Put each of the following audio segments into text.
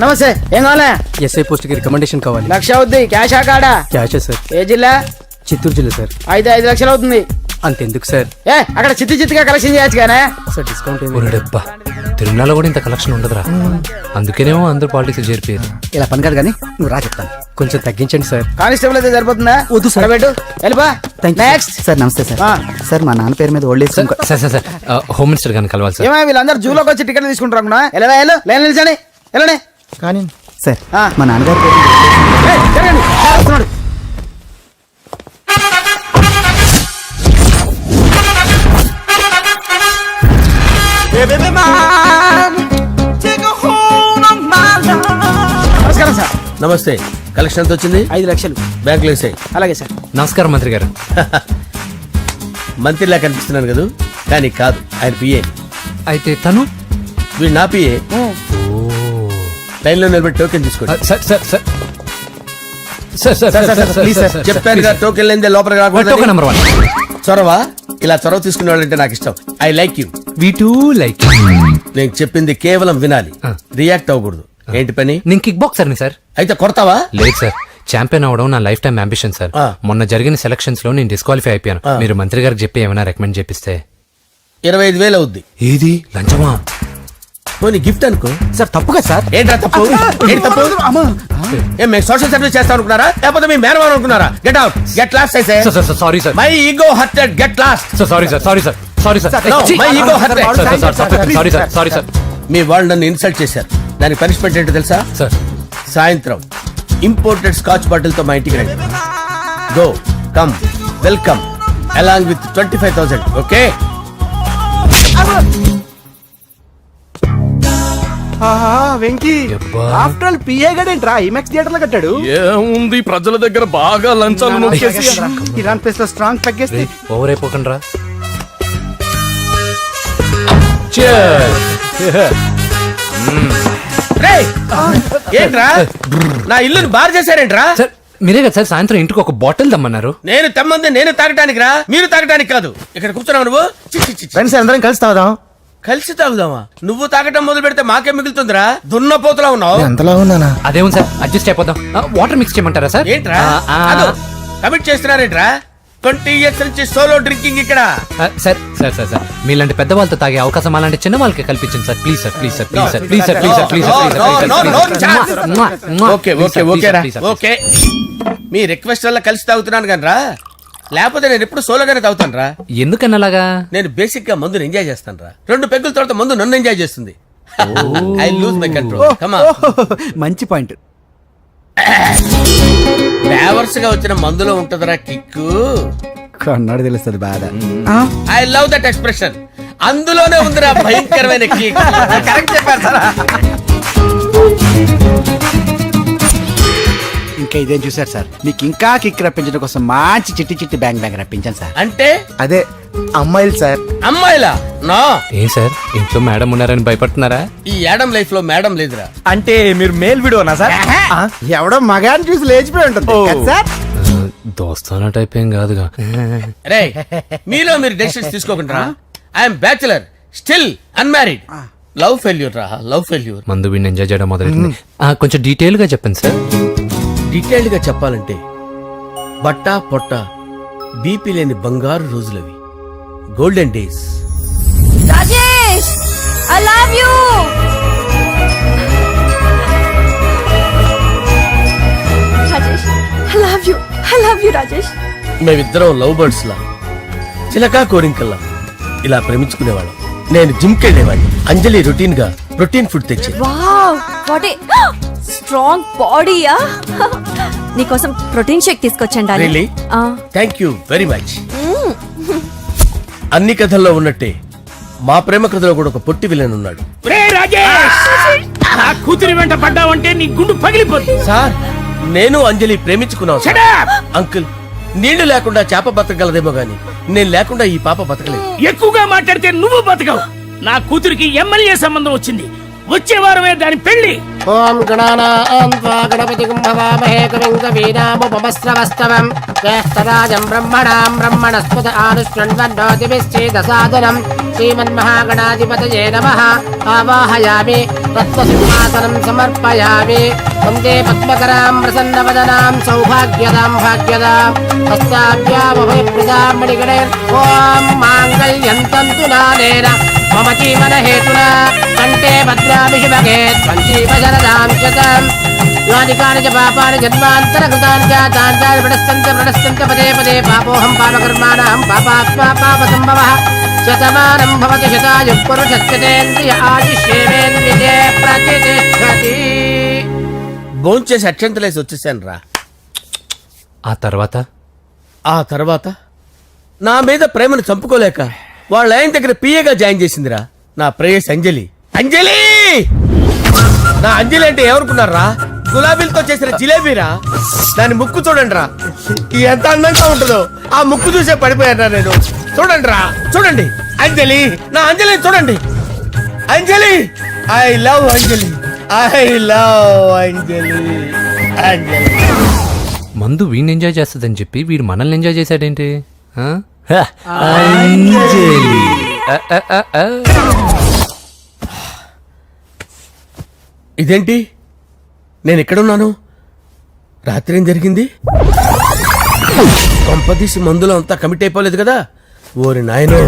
నమస్తే. ఏం కావాలా? ఎస్ఐ పోస్ట్ కి రికమెండేషన్ కావాలి. 1,00,000 అవుద్ది. క్యాషా కాడా? క్యాషే సార్. ఏ జిల్లా? చిత్తూరు జిల్లా సార్. అయితే 5 లక్షలు అవుతుంది. అంతెందుకు సార్? అక్కడ చిత్తుగా కలెక్షన్ చేయొచ్చు కానీ సార్ డిస్కౌంట్ డబ్బా తిరుమలలో కూడా ఇంత కలెక్షన్ ఉండదురా. అందుకేనేమో అందరూ పాలిటిక్స్ చేరిపోయారు. ఇలా పని కాదు కానీ నువ్వు రా చెప్తాను. కొంచెం తగ్గించండి సార్. కానిస్టేబుల్ అయితే సరిపోతుందా? వద్దు సార్. పెట్టు వెళ్ళిపా. నెక్స్ట్ సార్ నమస్తే సార్. సార్ మా నాన్న పేరు మీద old age sir sir sir home minister గారిని కలవాలి సార్. ఏమో వీళ్ళందరూ జూలోకి వచ్చి టికెట్ తీసుకుంటారు అనుకున్నా. లైన్ నిలిచండి. వెళ్ళండి. కానీ సార్ మా నాన్నగారి పేరు జరగండి. వస్తున్నాడు. నమస్కారం సార్. నమస్తే. కలెక్షన్ ఎంత వచ్చింది? 5 లక్షలు. బ్యాంకులో వేసాయి. అలాగే సార్. నమస్కారం మంత్రి గారు. మంత్రిలా కనిపిస్తున్నాను కదా, కానీ కాదు, ఆయన పిఏ. అయితే తను వీడు నా పిఏ. లైన్లో నిలబెట్టి టోకెన్ తీసుకోండి. Sir sir sir sir sir please sir, చెప్పాను కదా టోకెన్ లేనిదే లోపలికి రాకూడదు. Token number 1. చొరవ. ఇలా చొరవ తీసుకునే వాళ్ళంటే నాకు ఇష్టం. I like you. We two like. నేను చెప్పింది కేవలం వినాలి, రియాక్ట్ అవ్వకూడదు. ఏంటి పని? నేను కిక్ బాక్సర్ ని సార్. అయితే కొడతావా? లేదు సార్, ఛాంపియన్ అవడం నా లైఫ్ టైం అంబిషన్ సార్. మొన్న జరిగిన సెలక్షన్స్ లో నేను డిస్క్వాలిఫై అయిపోయాను. మీరు మంత్రి గారికి చెప్పి ఏమైనా రికమెండ్ చేపిస్తే. 25,000 అవుద్ది. ఏది లంచమా? పోనీ గిఫ్ట్ అనుకో. సార్ తప్పుగా సార్. ఏంట్రా తప్పు? ఏంటి తప్పు? ఏం మేము సోషల్ సర్వీస్ చేస్తాం అనుకున్నారా, లేకపోతే మీ మేనమాన్ అనుకున్నారా? Get out, get lost. అయితే sorry sir, my ego hurted, get lost. Sorry sir, sorry sir, sorry sir, my ego hurted. Sorry sir, sorry sir. మీ వాళ్ళు నన్ను ఇన్సల్ట్ చేశారు. దానికి పనిష్మెంట్ ఏంటో తెలుసా? సార్ సాయంత్రం ఇంపోర్టెడ్ స్కాచ్ బాటిల్ తో మా ఇంటికి రండి. Go come welcome along with 25,000. Okay? Venky after all PA గడేంట్రా ఇమెక్స్ థియేటర్ లో కట్టాడు. ఏముంది, ప్రజల దగ్గర బాగా లంచాలు నొక్కేసి ఇరాన్ ప్లేస్ లో స్ట్రాంగ్ తగ్గేస్తే ఓవర్ అయిపోకండి రా. ఏంట్రా నా ఇల్లుని బార్ చేశారేంట్రా? సార్ మీరే కదా సార్ సాయంత్రం ఇంటికి ఒక బాటిల్ దమ్మన్నారు. నేను తెమ్మంది నేను తాగటానికి రా, మీరు తాగటానికి కాదు. ఇక్కడ కూర్చున్నావు నువ్వు. ఫ్రెండ్స్ అందరం కలిసి తాగుదాం. కలిసి తాగుదామా? నువ్వు తాగటం మొదలు పెడితే మాకే మిగులుతుందిరా. దున్నపోతులా ఉన్నావు. ఎంతలా ఉన్నానా? అదేమో సార్ అడ్జస్ట్ అయిపోదాం. వాటర్ మిక్స్ చేయమంటారా సార్? ఏంట్రా కమిట్ చేస్తున్నారేంట్రా? 20 years నుంచి సోలో డ్రింకింగ్ ఇక్కడ. సార్ సార్ సార్ సార్ మీలాంటి పెద్ద వాళ్ళతో తాగే అవకాశం అలాంటి చిన్న వాళ్ళకి కల్పించండి sir. Please sir, please sir, please sir, please sir, please sir, please sir. Okay okay okay రా, ఓకే. మీ రిక్వెస్ట్ వల్ల కలిసి తాగుతున్నాను కానీ రా, లేకపోతే నేను ఎప్పుడు సోలోగానే తాగుతాను రా. ఎందుకన్నా అలాగా? నేను బేసిక్ గా మందుని ఎంజాయ్ చేస్తాను రా. 2 పెగ్గుల తర్వాత మందు నన్ను ఎంజాయ్ చేస్తుంది. I lose my control. Come on. మంచి పాయింట్. ఫ్లేవర్స్ గా వచ్చిన మందులో ఉంటదరా కిక్కు. కన్నాడు తెలుస్తుంది బాధ. I love that expression. అందులోనే ఉందిరా భయంకరమైన కిక్. కరెక్ట్ చెప్పారు సార్. ఇంకా ఇదేం చూసారు సార్, మీకు ఇంకా కిక్ రప్పించడం కోసం మంచి చిట్టి చిట్టి బ్యాంగ్ బ్యాంగ్ రప్పించాను సార్. అంటే అదే అమ్మాయిలు సార్. అమ్మాయిలా? నా ఏం సార్ ఇంట్లో మేడం ఉన్నారని భయపడుతున్నారా? ఈ యాడమ్ లైఫ్ లో మేడం లేదురా. అంటే మీరు మేల్ వీడియోనా సార్? ఎవడో మగాన్ని చూసి లేచిపోయి ఉంటుంది కదా సార్. దోస్తానా టైప్ ఏం కాదుగా. రే మీలో మీరు డెసిషన్స్ తీసుకోకుండా. I'm bachelor, still unmarried. Love failure రా, లవ్ ఫెయిల్యూర్. మందు వీడిని ఎంజాయ్ చేయడం మొదలైంది. కొంచెం డీటెయిల్ గా చెప్పండి సార్. డీటెయిల్డ్ గా చెప్పాలంటే బట్టా పొట్ట బీపీ లేని బంగారు రోజులవి, golden days. Rajesh, I love you. Rajesh, I love you. I love you, Rajesh. మేమిద్దరం లవ్ బర్డ్స్ లా, చిలకా కోరింకల్లా ఇలా ప్రేమించుకునేవాళ్ళం. నేను జిమ్ కెళ్ళేవాడిని. అంజలి రొటీన్ గా ప్రోటీన్ ఫుడ్ తెచ్చి. వావ్, వాట్ ఏ స్ట్రాంగ్ బాడీయా. నీకోసం ప్రోటీన్ షేక్ తీసుకొచ్చండి. Really? Thank you very much. అన్ని కథల్లో ఉన్నట్టే మా ప్రేమ కథలో కూడా ఒక పొట్టి విలన్ ఉన్నాడు. కూతురి వెంట పడ్డావంటే నీ గుండు పగిలిపోతుంది. సార్ నేను అంజలి ప్రేమించుకున్నాను. అంకుల్, నీళ్లు లేకుండా చేప బతకగలదేమో గాని నేను లేకుండా ఈ పాప బతకలేదు. ఎక్కువగా మాట్లాడితే నువ్వు బతకవు. నా కూతురికి ఎమ్మెల్యే సంబంధం వచ్చింది. వచ్చే వారమే దాని పెళ్లి. ఓం గణానాం త్వా గణపతిం భవామహే కవిం కవీనాముపమస్రవస్తవం జ్యేష్ఠరాజం బ్రహ్మణాం బ్రహ్మణస్పత ఆనుష్ణ్వన్నోతిభిశ్చేదసాదనం శ్రీమన్మహాగణాధిపతయే నమః ఆవాహయామి తత్వసింహాసనం సమర్పయామి వందే పద్మకరాం ప్రసన్నవదనాం సౌభాగ్యదాం భాగ్యదాం హస్తాభ్యామభయప్రదాం మణిగణే ఓం మాంగళ్యం తంతు నానేన మమ జీవన హేతునా కంటే భద్రామి శుభగే సంజీవ శరదాం శతం యాని కాని చ పాపాని జన్మాంతరకృతాని చ తాని ప్రణశ్చంత పదే పదే పాపోహం పాపకర్మాణం పాపాత్మా పాపసంభవః శతమానం భవతి శతాయుః పురుషస్యతేంద్రియ ఆయుష్యేవేంద్రియే ప్రతిష్టతి. భోంచేసి అక్షంతలేసి వచ్చేసాను రా. ఆ తర్వాత నా మీద ప్రేమను చంపుకోలేక వాళ్ళ ఆయన దగ్గర పిఏగా జాయిన్ చేసిందిరా నా ప్రేయస్ అంజలి. అంజలి నా అంజలి అంటే ఎవరుకున్నారా? గులాబీలతో చేసిన జిలేబీరా. దాని ముక్కు చూడండి రా, ఎంత అందంగా ఉంటుందో. ఆ ముక్కు చూసే పడిపోయారా నేను. చూడండి రా, చూడండి అంజలి, నా అంజలిని చూడండి. Anjali, I love Anjali, I love Anjali. Anjali మందు వీడిని ఎంజాయ్ చేస్తుందని చెప్పి వీడు మనల్ని ఎంజాయ్ చేశాడేంటి? ఆ? ఇదేంటి, నేను ఎక్కడున్నాను? రాత్రి ఏం జరిగింది? కొంపదీసి మందులో అంతా కమిట్ అయిపోలేదు కదా? ఓరి నాయనో,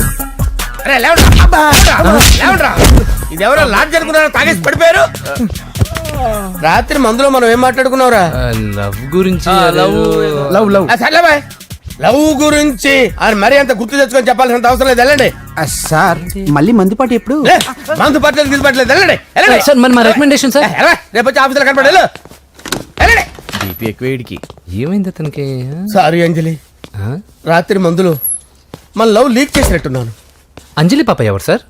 ఇదెవరో లాడ్జ్ అనుకున్నారా? తాగేసి పడిపోయారు. రాత్రి మందులో మనం ఏం మాట్లాడుకున్నావురా? లవ్ గురించి లవ్ లవ్ సర్లే బాయ్, లవ్ గురించి ఆయన మరీ అంత గుర్తు తెచ్చుకొని చెప్పాల్సినంత అవసరం లేదు. వెళ్ళండి. సార్ మళ్ళీ మందుపాటి ఎప్పుడు? లే, మందు పట్టలేదు గిల్లు పట్టలేదు. వెళ్ళండి, వెళ్ళండి. సార్ మరి మా రికమెండేషన్ సార్. రేపు వచ్చి ఆఫీసులో కనపడి వెళ్ళండి. బీపీ ఎక్కువేడికి. ఏమైంది అతనికి? సారీ అంజలి, ఆ? రాత్రి మందులో మన లవ్ లీక్ చేసినట్టున్నాను. అంజలి పాప ఎవరు సార్?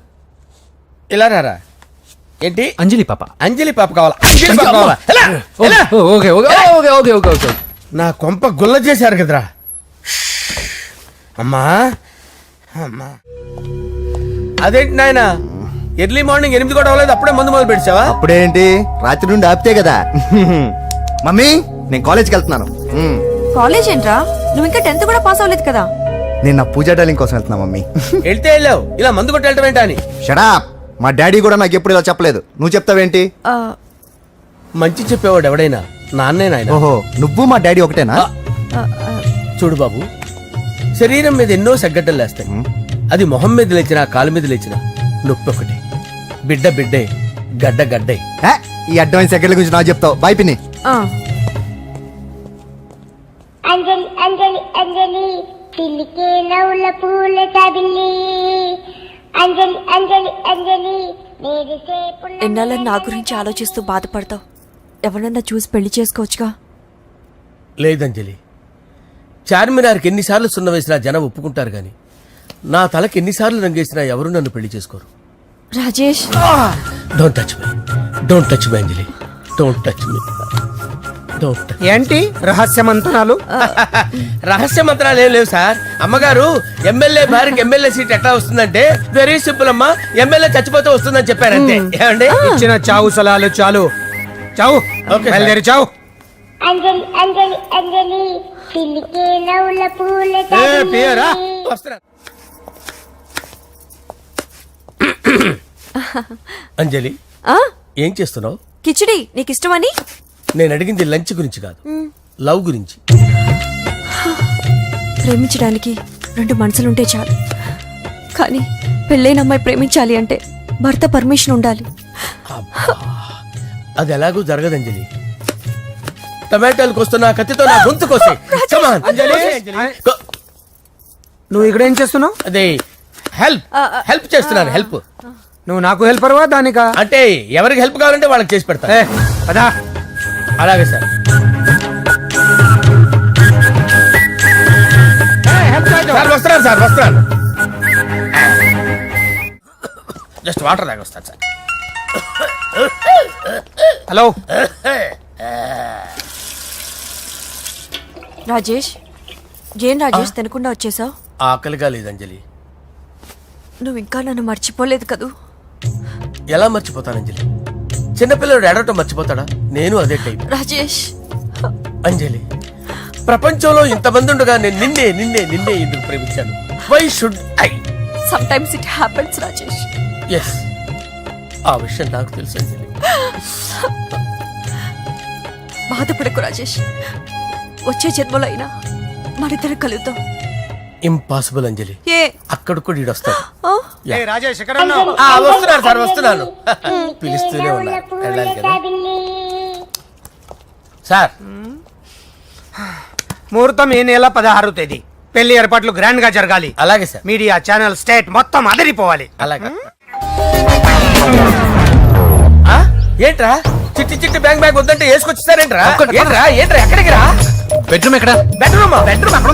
ఇలా రారా. ఏంటి? అంజలి పాప. అంజలి పాప కావాలా? అంజలి పాప కావాలా? ఎలా? ఎలా? Okay okay okay okay okay okay. నా కొంప గుల్ల చేశారు కదరా. అమ్మా అమ్మా, అదేంటి నాయన, ఎర్లీ మార్నింగ్ 8 కూడా అవ్వలేదు, అప్పుడే మందు మొదలు పెడిచావా? అప్పుడేంటి, రాత్రి నుండి ఆపితే కదా. మమ్మీ, నేను కాలేజ్కి వెళ్తున్నాను. కాలేజ్ ఏంట్రా, నువ్వు ఇంకా 10th కూడా పాస్ అవ్వలేదు కదా. నేను నా పూజా డాలింగ్ కోసం వెళ్తున్నా మమ్మీ. వెళ్తే వెళ్ళావు, ఇలా మందు కొట్టి వెళ్ళటం ఏంటా అని. షడా, మా డాడీ కూడా నాకు ఎప్పుడు ఇలా చెప్పలేదు. నువ్వు చెప్తావేంటి? ఆ, మంచి చెప్పేవాడు ఎవడైనా నాన్నే నాయన. ఓహో, నువ్వు మా డాడీ ఒకటేనా? ఆ, ఆ, చూడు బాబు, శరీరం మీద ఎన్నో సగ్గడ్డలు లేస్తాయి. అది మొహం మీద లేచినా కాలు మీద లేచినా నొప్పి ఒకటే. బిడ్డ బిడ్డే, గడ్డ గడ్డే. ఏ, ఈ అడ్వాన్స్ సెకండ్ల గురించి నాకు చెప్తావు. బాయ్ పిన్ని. ఆ. అంజలి అంజలి అంజలి పిల్లికే నవ్వుల పూల తబిల్లి అంజలి అంజలి అంజలి నేరిసే పుల్ల. ఎన్నాళ్ళని నా గురించి ఆలోచిస్తూ బాధపడతావు. ఎవరన్నా చూసి పెళ్లి చేసుకోవచ్చుగా. లేదంజలి, చార్మినార్కి ఎన్నిసార్లు సున్న వేసినా జనం ఒప్పుకుంటారు గాని నా తలకి ఎన్నిసార్లు రంగేసినా ఎవరు నన్ను పెళ్లి చేసుకోరు. Rajesh, don't touch me, don't touch me Anjali, don't touch me, don't touch. ఏంటి రహస్య మంతనాలు? రహస్య మంత్రాలు ఏం లేవు సార్. అమ్మగారు ఎమ్మెల్యే భార్యకి ఎమ్మెల్యే సీట్ ఎట్లా వస్తుందంటే వెరీ సింపుల్ అమ్మా, ఎమ్మెల్యే చచ్చిపోతే వస్తుందని చెప్పారంతే. ఏమండి? ఇచ్చిన చావు సలాలు చాలు. చావు, ఓకే, బయలుదేరి చావు. అంజలి అంజలి అంజలి పిల్లికే నవ్వుల పూల పియరా? తబిల్లి వస్తున్నా. అంజలి, ఆ? ఏం చేస్తున్నావు? కిచిడి నీకు ఇష్టమని. నేను అడిగింది లంచ్ గురించి కాదు, లవ్ గురించి. ప్రేమించడానికి 2 మనసులుంటే చాలు, కానీ పెళ్ళైన అమ్మాయి ప్రేమించాలి అంటే భర్త పర్మిషన్ ఉండాలి. అది ఎలాగూ జరగదు అంజలి. టమాటాలకు వస్తున్న కత్తితో నా గొంతు కోసే. Come on, అంజలి. నువ్వు ఇక్కడ ఏం చేస్తున్నావు? అదే హెల్ప్ చేస్తున్నాను. హెల్ప్ నువ్వు నాకు హెల్పర్వా దానికా? అంటే ఎవరికి హెల్ప్ కావాలంటే వాళ్ళకి చేసి పెడతా. ఏ, పదా. అలాగే సార్. సార్ వస్తున్నాను, సార్ వస్తున్నాను. జస్ట్ వాటర్ తాగి వస్తాను సార్. హలో. రాజేష్, ఏం రాజేష్ తినకుండా వచ్చేసావు? ఆకలిగా లేదు అంజలి. నువ్వు ఇంకా నన్ను మర్చిపోలేదు కదూ. ఎలా మర్చిపోతాను అంజలి? చిన్నపిల్లడు ఏడవటం మర్చిపోతాడా? నేను అదే టైప్. రాజేష్, అంజలి, ప్రపంచంలో ఇంతమంది ఉండగా నేను నిన్నే నిన్నే నిన్నే ఎందుకు ప్రేమించాను? Why should I? Some times it happens Rajesh. Yes, ఆ విషయం నాకు తెలుసు అంజలి. బాధపడకు రాజేష్, వచ్చే జన్మలో అయినా మనిద్దరం కలుద్దాం. ఇంపాసిబుల్ అంజలి, ఏ అక్కడ కూడా ఈడు వస్తాడు. ఆ? రాజేష్ ఎక్కడ ఉన్నావు? వస్తున్నాను సార్, వస్తున్నాను. పిలుస్తూనే ఉన్నా, వెళ్ళాలి కదా సార్. ముహూర్తం ఈ నెల 16వ తేదీ. పెళ్లి ఏర్పాట్లు గ్రాండ్ గా జరగాలి. అలాగే సార్, మీడియా ఛానల్ స్టేట్ మొత్తం అదిరిపోవాలి. అలాగే. ఏంట్రా చిట్టి చిట్టి బ్యాంక్ బ్యాగ్ వద్దంటే వేసుకొచ్చేసారేంట్రా? ఏంట్రా ఏంట్రా ఎక్కడికి రా? బెడ్రూమ్ ఎక్కడ? బెడ్రూమ్ అక్కడ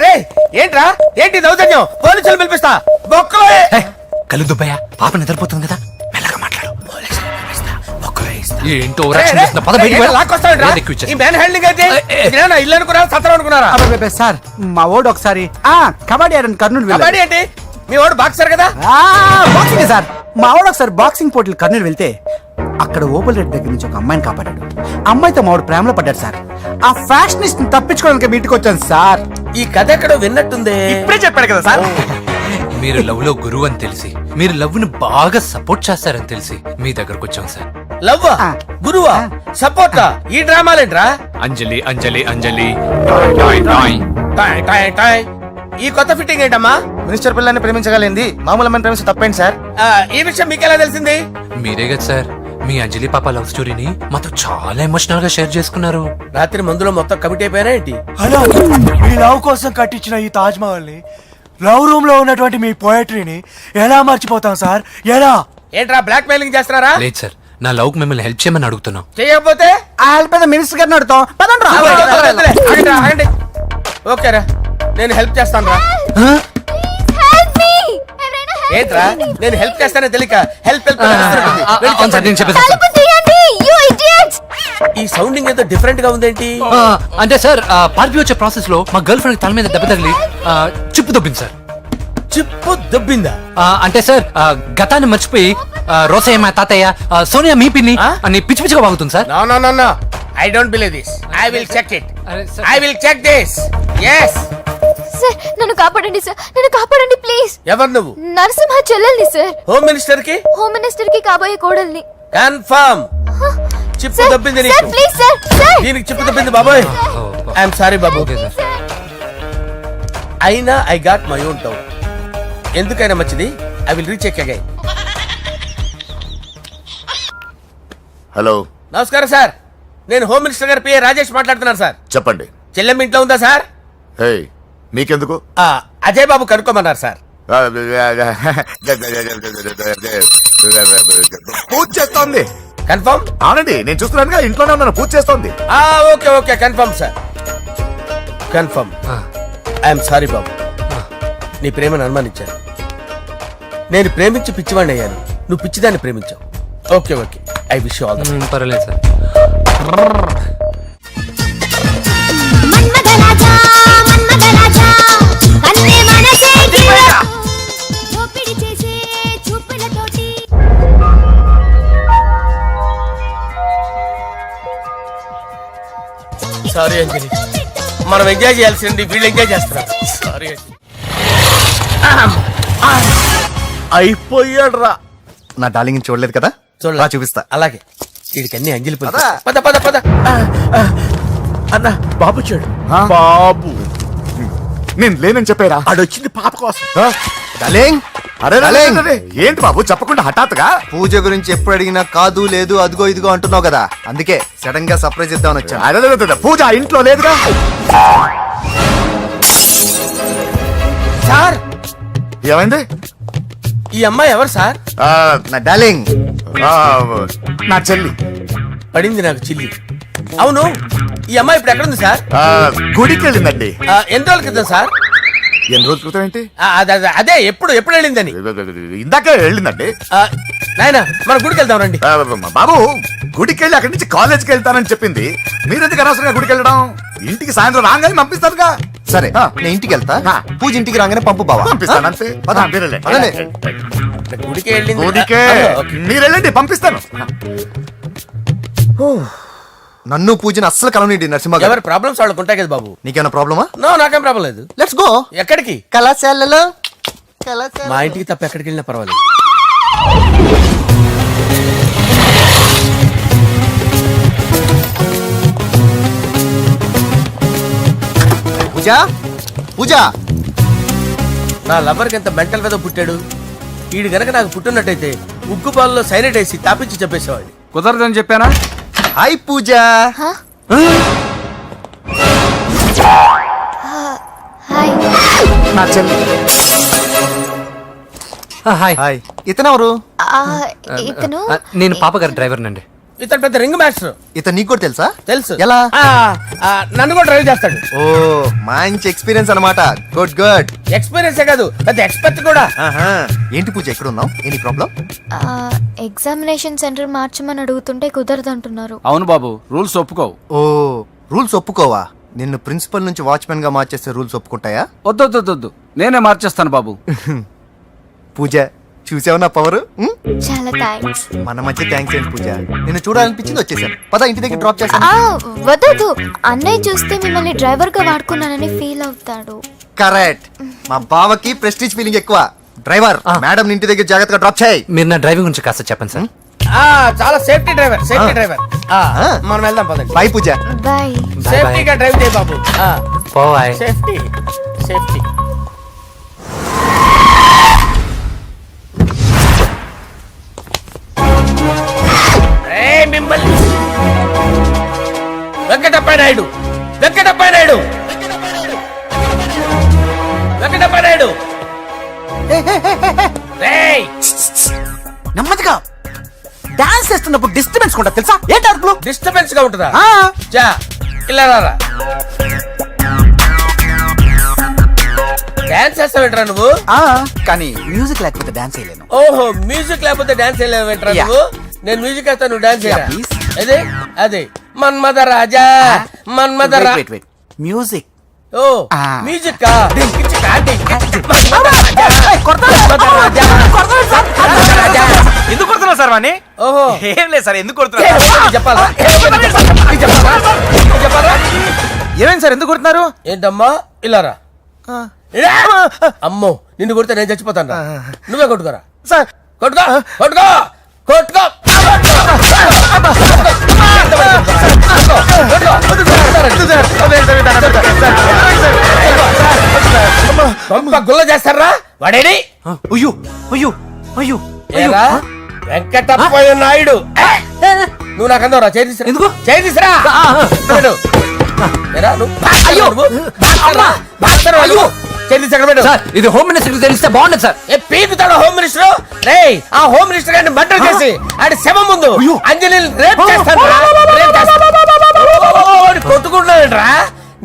రే. ఏంట్రా ఏంటి దౌర్జన్యం? పోలీసులు పిలిపిస్తా. బొక్కలో కళ్ళు దుబ్బయ్యా, పాప నిద్రపోతుంది కదా, మెల్లగా మాట్లాడు. ఏంటో ఓవరాక్షన్ చేస్తున్నా. పద బయటికి వెళ్ళు. ఏది ఎక్కువ ఇచ్చేస్తా. ఈ మ్యాన్ హ్యాండింగ్ అయితే ఇదేనా ఇల్లు అనుకున్నారా, సత్రం అనుకున్నారా? అబ్బబ్బబ్బే, సార్ మా ఓడు ఒకసారి కబడ్డీ ఆడని కర్నూలు వెళ్ళాడు. కబడ్డీ ఏంటి? మీ వాడు బాక్సర్ కదా? Boxing sir. మా వాడు ఒకసారి బాక్సింగ్ పోటీలు కర్నూలు వెళ్తే అక్కడ ఓపెల్ రెడ్డి దగ్గర నుంచి ఒక అమ్మాయిని కాపాడాడు. అమ్మాయితో మా వాడు ప్రేమలో పడ్డాడు సార్. ఆ ఫ్యాషనిస్ట్ తప్పించుకోవడానికి మీటికి వచ్చాను సార్. ఈ కథ ఎక్కడో విన్నట్టుంది. ఇప్పుడే చెప్పాడు కదా సార్. మీరు లవ్ లో గురువు అని తెలిసి, మీరు లవ్ ని బాగా సపోర్ట్ చేస్తారని తెలిసి మీ దగ్గరకు వచ్చాం సార్. లవ్వా, గురువా, సపోర్టా? ఈ డ్రామాలేంట్రా? అంజలి అంజలి అంజలి. టాయ్ టాయ్ టాయ్. ఈ కొత్త ఫిట్టింగ్ ఏంటమ్మా? మినిస్టర్ పిల్లల్ని ప్రేమించగలిగింది మామూలు అమ్మని ప్రేమించి తప్పేంటి సార్? ఈ విషయం మీకెలా తెలిసింది? మీరే కదా సార్ మీ అంజలి పాప లవ్ స్టోరీని మాతో చాలా ఎమోషనల్ గా షేర్ చేసుకున్నారు. రాత్రి మందులో మొత్తం కమిట్ అయిపోయారా ఏంటి? హలో, మీ లవ్ కోసం కట్టించిన ఈ తాజ్ మహల్ ని, లవ్ రూమ్ లో ఉన్నటువంటి మీ పోయట్రీని ఎలా మర్చిపోతాం సార్? ఎలా? ఏంట్రా బ్లాక్ మెయిలింగ్ చేస్తున్నారా? లేదు సార్, నా లవ్ కు మిమ్మల్ని హెల్ప్ చేయమని అడుగుతున్నాం. చేయకపోతే ఆ హెల్ప్ అయితే మినిస్టర్ గారిని అడుగుతాం. పదండి రా. ఆగండి. ఓకేరా, నేను హెల్ప్ చేస్తాను రా. ఏంట్రా నేను హెల్ప్ చేస్తానే తెలియక హెల్ప్ హెల్ప్ అవును సార్, నేను చెప్పేసి ఈ సౌండింగ్ ఏదో డిఫరెంట్ గా ఉందేంటి? అంటే సార్ పార్టీ వచ్చే ప్రాసెస్ లో మా గర్ల్ ఫ్రెండ్ తల మీద దెబ్బ తగిలి చిప్పు దొబ్బింది సార్. చిప్పు దొబ్బిందా? అంటే సార్ గతాన్ని మర్చిపోయి రోసయ్య మా తాతయ్య, సోనియా మీ పిన్ని అని పిచ్చి పిచ్చిగా వాగుతుంది sir. No no no no, I don't believe this. I will check it. I will check this. yes sir నన్ను కాపాడండి సార్, నన్ను కాపాడండి ప్లీజ్. ఎవరు నువ్వు? నరసింహ చెల్లెల్ని సార్, హోమ్ మినిస్టర్ కి హోమ్ మినిస్టర్ కి కాబోయే కోడల్ని. కన్ఫర్మ్ చిప్పు దొబ్బింది నీకు. ప్లీజ్ సార్, సార్ దీనికి చిప్పు దొబ్బింది బాబోయ్. ఐఎమ్ సారీ బాబు. అయినా I got my own doubt. ఎందుకైనా మంచిది, I will recheck again. Hello, నమస్కారం సార్, నేను హోమ్ మినిస్టర్ గారి పిఏ రాజేష్ మాట్లాడుతున్నాను సార్. చెప్పండి. చెల్లెమ్మ ఇంట్లో ఉందా సార్? హే, మీకెందుకు? అజయ్ బాబు కనుక్కోమన్నారు సార్. పూజ చేస్తోంది. కన్ఫర్మ్? అవునండి, నేను చూస్తున్నానుగా, ఇంట్లోనే ఉన్నాను, పూజ చేస్తోంది. Okay okay, confirm sir, confirm. I'm sorry బాబు, నీ ప్రేమను అనుమానించాను. నేను ప్రేమించి పిచ్చివాడిని అయ్యాను, నువ్వు పిచ్చిదాన్ని ప్రేమించావు. Okay okay, I wish you all the best. పర్వాలేదు సార్. సారీ అంజలి, మనం ఎంజాయ్ చేయాల్సింది వీళ్ళు ఎంజాయ్ చేస్తున్నారు. సారీ అంజలి. అయిపోయాడు రా. నా డార్లింగ్ చూడలేదు కదా, చూడలా, చూపిస్తా. అలాగే వీడికి అన్ని అంజలి పద పద పద పద. అన్న బాబు చూడు. బాబు నేను లేనని చెప్పారా? ఆడొచ్చింది పాప కోసం. డార్లింగ్, అరే డార్లింగ్, ఏంటి బాబు చెప్పకుండా హఠాత్తుగా? పూజ గురించి ఎప్పుడు అడిగినా కాదు లేదు అదిగో ఇదిగో అంటున్నావు కదా, అందుకే సడన్ గా సర్ప్రైజ్ ఇద్దామని వచ్చాను. అరే పూజ ఇంట్లో లేదుగా. సార్ ఏమైంది? ఈ అమ్మాయి ఎవరు సార్? నా డార్లింగ్, నా చెల్లి. పడింది నాకు చిల్లి. అవును, ఈ అమ్మాయి ఇప్పుడు ఎక్కడ ఉంది సార్? గుడికి వెళ్ళిందండి. ఎన్ని రోజుల క్రితం సార్? ఎన్ని రోజుల క్రితం ఏంటి? అదే ఎప్పుడు ఎప్పుడు వెళ్ళిందని. ఇందాకే వెళ్ళిందండి. నాయన మన గుడికి వెళ్దాం రండి. బాబు, గుడికి వెళ్ళి అక్కడి నుంచి కాలేజ్కి వెళ్తానని చెప్పింది. మీరెందుకు అనవసరంగా గుడికి వెళ్ళడం? ఇంటికి సాయంత్రం రాగానే పంపిస్తారుగా. సరే, నేను ఇంటికి వెళ్తా, పూజ ఇంటికి రాగానే పంపు బాబా. పంపిస్తాను అంతే. గుడికి వెళ్ళింది. గుడికే మీరు వెళ్ళండి, పంపిస్తాను. నన్ను పూజని అస్సలు కలవనిండి నరసింహ గారు. ఎవరి ప్రాబ్లమ్స్ వాళ్ళకు ఉంటాయి కదా బాబు. నీకేమైనా ప్రాబ్లమా? నో, నాకేం ప్రాబ్లం లేదు. Let's go. ఎక్కడికి? కళాశాలలో మా ఇంటికి తప్ప ఎక్కడికి వెళ్ళినా పర్వాలేదు. పూజ పూజ నా లవర్కి ఎంత మెంటల్ వేదో పుట్టాడు. వీడు గనక నాకు పుట్టినట్టయితే ఉగ్గు పాలలో సైనట్ వేసి తాపించి చెప్పేసేవాడిని. కుదరదని చెప్పానా? హాయ్ పూజ. హాయ్. నా చెల్లి. Hi hi. ఇతనెవరు? ఇతను నేను పాప గారి డ్రైవర్ నండి. ఇతను పెద్ద రింగ్ మాస్టర్. ఇతను నీకు కూడా తెలుసా? తెలుసు. ఎలా? నన్ను కూడా డ్రైవ్ చేస్తాడు. ఓ మంచి ఎక్స్పీరియన్స్ అన్నమాట. Good good. ఎక్స్పీరియన్సే కాదు, పెద్ద ఎక్స్పర్ట్ కూడా. ఏంటి పూజ ఎక్కడ ఉన్నావు? Any problem? ఎగ్జామినేషన్ సెంటర్ మార్చమని అడుగుతుంటే కుదరదంటున్నారు. అవును బాబు, రూల్స్ ఒప్పుకోవు. ఓ రూల్స్ ఒప్పుకోవా? నిన్ను ప్రిన్సిపల్ నుంచి వాచ్మెన్ గా మార్చేస్తే రూల్స్ ఒప్పుకుంటాయా? వద్దు, నేనే మార్చేస్తాను బాబు. పూజ చూసావు నా పవర్? చాలా థ్యాంక్స్. మన మధ్య థ్యాంక్స్ ఏంటి పూజ, నిన్ను చూడాలనిపించింది వచ్చేసాను. పద ఇంటి దగ్గర డ్రాప్ చేస్తాను. వద్దు, అన్నయ్య చూస్తే మిమ్మల్ని డ్రైవర్ గా వాడుకున్నానని ఫీల్ అవుతాడు. కరెక్ట్. మా బావకి ప్రెస్టీజ్ ఫీలింగ్ ఎక్కువ. డ్రైవర్ మేడం ఇంటి దగ్గర జాగ్రత్తగా డ్రాప్ చేయి. మీరు నా డ్రైవింగ్ గురించి కాస్త చెప్పండి సార్. చాలా సేఫ్టీ డ్రైవర్. మనం వెళ్దాం పదండి. బాయ్ పూజ. బాయ్. సేఫ్టీగా డ్రైవ్ చేయి బాబు. బాయ్. Safety safety. మిమ్మల్ని వెంకటప్ప నాయుడు రేయ్, నెమ్మదిగా డాన్స్ చేస్తున్నప్పుడు డిస్టర్బెన్స్ కూడా తెలుసా? ఏంటి అరుపులు? డిస్టర్బెన్స్ గా ఉంటుందా? ఆ, చా ఇలా రారా. డాన్స్ చేస్తావేంట్రా నువ్వు? ఆ, కానీ మ్యూజిక్ లేకపోతే డాన్స్ చేయలేను. ఓహో, మ్యూజిక్ లేకపోతే డాన్స్ వేయలేవేంట్రా Yeah. నువ్వు? నేను మ్యూజిక్ వేస్తా, నువ్వు డాన్స్ చేయరా? Yeah, please. అదే అదే మన్మద రాజా మన్మద రా. Wait music. ఓ Ah. మ్యూజిక్ కా డింకిచ్ కా డింకిచ్. మన్మద రాజా, మన్మద రాజా, మన్మద రాజా. ఎందుకు కొడుతున్నా సార్ వాణ్ణి? ఓహో ఏం లేదు సార్, ఎందుకు ఏ, కొడుతున్నా? చెప్పాలా చెప్పాలా? ఏమైంది సార్, ఎందుకు కొడుతున్నారు? ఏంటమ్మా ఇలా రా. ఇలా. అమ్మో నిన్ను కొడితే నేను చచ్చిపోతాను రా. నువ్వే కొట్టుకోరా. సార్ కొట్టుకో కొట్టుకో కొట్టుకో. గుల్ల చేస్తారా వాడేడి? అయ్యో అయ్యో అయ్యో ఏరా, వెంకటప్పయ్య నాయుడు. నువ్వు నాకు అందరా చేతిసిరా. ఎందుకు? చేతిసిరా. సార్ ఇది హోమ్ మినిస్టర్ తెలిస్తే బాగుండదు సార్. పీకుతాడు హోమ్ మినిస్టర్. రే ఆ హోమ్ మినిస్టర్ గారిని మర్డర్ చేసి ఆడి శవం ముందు అంజలి రేప్ చేస్తాను. కొట్టుకుంటున్నాడంట్రా.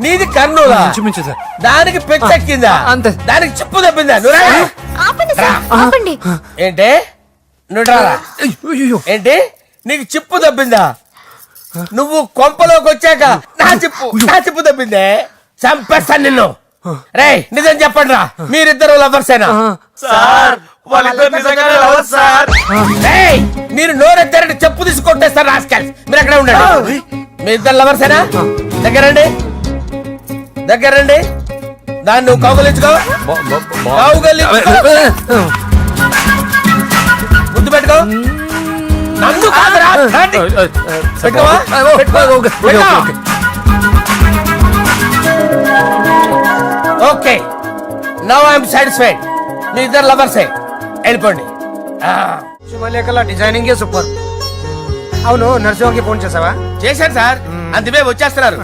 నీది కర్నూలా? ఇంచుమించు సార్. దానికి పెచ్చెక్కిందా? అంతే. దానికి చెప్పు తప్పిందా? నువ్వు రా. ఆపండి సార్, ఆపండి. ఏంటి నువ్వు రారా? ఏంటి నీకు చిప్పు తప్పిందా? నువ్వు కొంపలోకి వచ్చాక నా చిప్పు తప్పిందే. చంపేస్తాను నిన్ను. రే నిజం చెప్పండి రా, మీరిద్దరు లవర్సేనా? వాళ్ళిద్దరు నిజంగానే లవర్స్ సార్. రేయ్, మీరు నోరెత్తారంటే చెప్పు తీసి కొట్టేస్తారు రాస్కల్స్. మీరు ఎక్కడ ఉండండి. మీ ఇద్దరు లవర్సేనా? దగ్గరండి దాన్ని నువ్వు కౌగలించుకో. ముద్దు పెట్టుకో. నన్ను కాదురా. పెట్టుకోవా? Okay now I'm satisfied. మీ ఇద్దరు లవర్సే, వెళ్ళిపోండి. శుభలేఖల డిజైనింగ్ సూపర్. అవును, నరసింహకి ఫోన్ చేసావా? చేశాను సార్, అందుకే వచ్చేస్తున్నారు.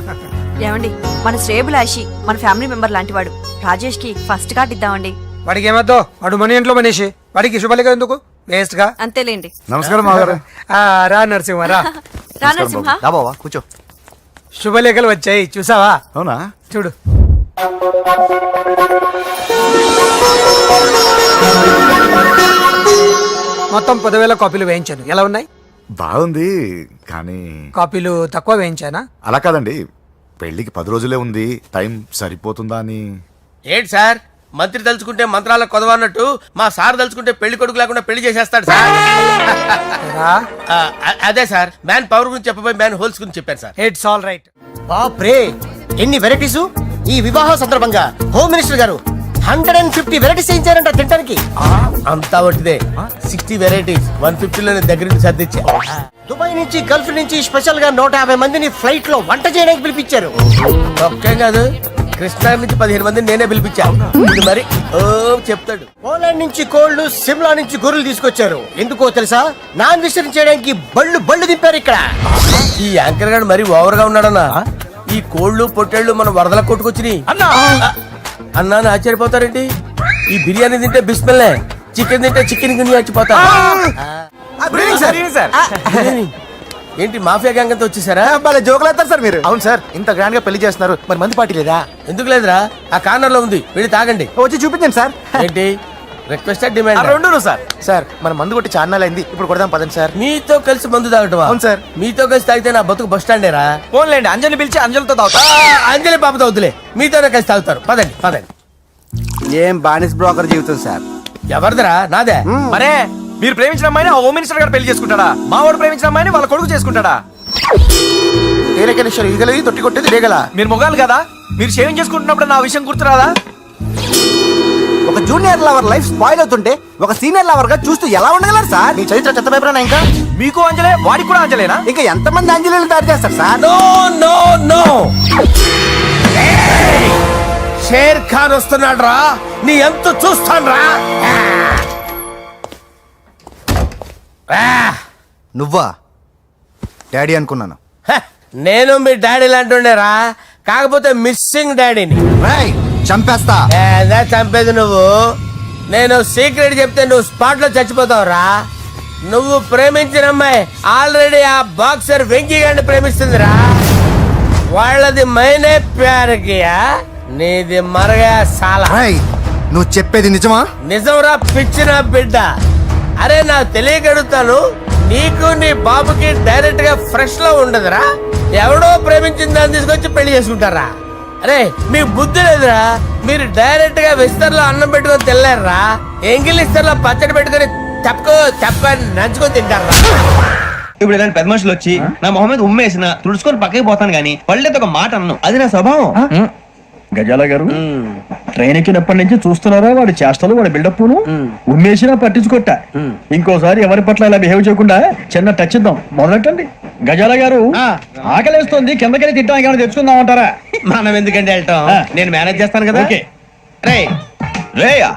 ఏమండి, మన శ్రేయబులాషి మన ఫ్యామిలీ మెంబర్ లాంటి వాడు. రాజేష్ కి ఫస్ట్ కార్డ్ ఇద్దామండి. వాడికి ఏమద్దో, వాడు మన ఇంట్లో మనిషి. వాడికి శుభలేఖ ఎందుకు? వేస్ట్ గా. అంతేలేండి. నమస్కారం మాగారు. రా నరసింహ రా. రా నరసింహ. బావా కూర్చో. శుభలేఖలు వచ్చాయి, చూసావా? అవునా? చూడు. మొత్తం 10,000 కాపీలు వేయించాను. ఎలా ఉన్నాయి? బాగుంది, కానీ కాపీలు తక్కువ వేయించానా? అలా కాదండి, పెళ్లికి 10 రోజులే ఉంది, టైం సరిపోతుందా అని. ఏంటి సార్ మంత్రి తలుచుకుంటే మంత్రాల కొదవన్నట్టు మా సార్ తలుచుకుంటే పెళ్లి కొడుకు లేకుండా పెళ్లి చేసేస్తాడు సార్. అదే సార్ మ్యాన్ పవర్ గురించి చెప్పబోయి మ్యాన్ హోల్స్ గురించి చెప్పాను సార్. It's all right. బాప్రే ఎన్ని వెరైటీస్! ఈ వివాహ సందర్భంగా హోమ్ మినిస్టర్ గారు 150 వెరైటీస్ చేయించారంట తినడానికి. అంతా ఒకటిదే 60 వెరైటీస్ 150లోనే దగ్గర నుంచి సర్దిచ్చా. దుబాయ్ నుంచి గల్ఫ్ నుంచి స్పెషల్ గా 150 మందిని ఫ్లైట్ లో వంట చేయడానికి పిలిపించారు. ఒక్కే కాదు కృష్ణా నుంచి 15 మందిని నేనే పిలిపించా. ఇది మరి ఓ చెప్తాడు. పోలాండ్ నుంచి కోళ్లు, సిమ్లా నుంచి గొర్రెలు తీసుకొచ్చారు. ఎందుకో తెలుసా? నాన్ వెజిటేరియన్ చేయడానికి బళ్ళు దింపారు ఇక్కడ. ఈ యాంకర్ గారు మరి ఓవర్ గా ఉన్నాడన్నా. ఈ కోళ్లు పొట్టేళ్లు మన వరదల కొట్టుకొచ్చినాయి అన్నా ఆశ్చర్యపోతారేంటి? ఈ బిర్యానీ తింటే బిస్మిల్లే, చికెన్ తింటే చికెన్ గిన్నె చచ్చిపోతా. ఏంటి మాఫియా గ్యాంగ్ అంతా వచ్చేసారా? జోకులు వేస్తారు సార్ మీరు. అవును సార్, ఇంత గ్రాండ్ గా పెళ్లి చేస్తున్నారు, మరి మంది పార్టీ లేదా? ఎందుకు లేదురా, ఆ కార్నర్ లో ఉంది, వెళ్ళి తాగండి. వచ్చి చూపించండి సార్. ఏంటి రిక్వెస్ట్ డిమాండ్? రెండు సార్. సార్ మన మందు కొట్టి చాన్నాలు అయింది, ఇప్పుడు కొడదాం పదండి సార్. మీతో కలిసి మందు తాగటమా? అవును సార్. మీతో కలిసి తాగితే నా బతుకు బస్ స్టాండేరా? ఫోన్లేండి, అంజలిని పిలిచి అంజలితో తాగుతా. అంజలి పాపతో వద్దులే, మీతోనే కలిసి తాగుతారు. పదండి పదండి. ఏం బానిస్ బ్రోకర్ జీవితం సార్. ఎవరిదిరా? నాదే. మరే మీరు ప్రేమించిన అమ్మాయిని ఆ హోమ్ మినిస్టర్ గారు పెళ్లి చేసుకుంటాడా? మా వాడు ప్రేమించిన అమ్మాయిని వాళ్ళ కొడుకు చేసుకుంటాడా? ఈగలది తొట్టి కొట్టేది రేగల. మీరు మొగాలు కదా, మీరు షేవింగ్ చేసుకుంటున్నప్పుడు నా విషయం గుర్తురాదా? ఒక జూనియర్ లవర్ లైఫ్ స్పాయిల్ అవుతుంటే ఒక సీనియర్ లవర్ గా చూస్తూ ఎలా ఉండగలరు సార్? మీ చరిత్ర చెత్త పేపరా ఇంకా? మీకు అంజలే, వాడికి కూడా అంజలేనా? ఇంకా ఎంతమంది అంజలిని తయారు చేస్తారు sir? No no no, Sher Khan వస్తున్నాడు రా, నీ ఎంత చూస్తాను రా. నువ్వా? డాడీ అనుకున్నాను. నేను మీ డాడీ లాంటి రా, కాకపోతే మిస్సింగ్ డాడీని. చంపేస్తా. చంపేది నువ్వు. నేను సీక్రెట్ చెప్తే నువ్వు స్పాట్ లో చచ్చిపోతావు రా. నువ్వు ప్రేమించిన అమ్మాయి ఆల్రెడీ ఆ బాక్సర్ వెంకీ గారిని ప్రేమిస్తుందిరా. వాళ్ళది మైనే ప్యార్ కియా, నీది మరగా సాలా. నువ్వు చెప్పేది నిజమా? నిజంరా పిచ్చిన బిడ్డ. అరే నాకు తెలియగడుగుతాను, నీకు నీ బాబుకి డైరెక్ట్ గా ఫ్రెష్ లో ఉండదురా. ఎవడో ప్రేమించిన దాన్ని తీసుకొచ్చి పెళ్లి చేసుకుంటారా? అరే మీకు బుద్ధి లేదురా. మీరు డైరెక్ట్ గా విస్తర్లో అన్నం పెట్టుకొని తినలేరురా. ఎంగిలిస్తర్లో పచ్చడి పెట్టుకొని తప్పని నంచుకొని తింటారా. ఇప్పుడు ఇలాంటి పెద్ద మనుషులు వచ్చి నా మొహం మీద ఉమ్మేసిన తుడుచుకొని పక్కకి పోతాను గానీ పళ్ళేది ఒక మాట అన్ను, అది నా స్వభావం. గజాల గారు ట్రైన్ ఎక్కినప్పటి నుంచి చూస్తున్నారా వాడి చేష్టలు, వాడి బిల్డప్ను? ఉమ్మేసినా పట్టించుకోట. ఇంకోసారి ఎవరి పట్ల ఇలా బిహేవ్ చేయకుండా చిన్న టచ్ ఇద్దాం, మొదలెట్టండి. గజాల గారు ఆకలేస్తోంది, కిందకెళ్ళి తిట్టడానికి ఏమైనా తెచ్చుకుందాం అంటారా? మనం ఎందుకంటే వెళ్తాం, నేను మేనేజ్ చేస్తాను కదా. ఓకే రే రేయా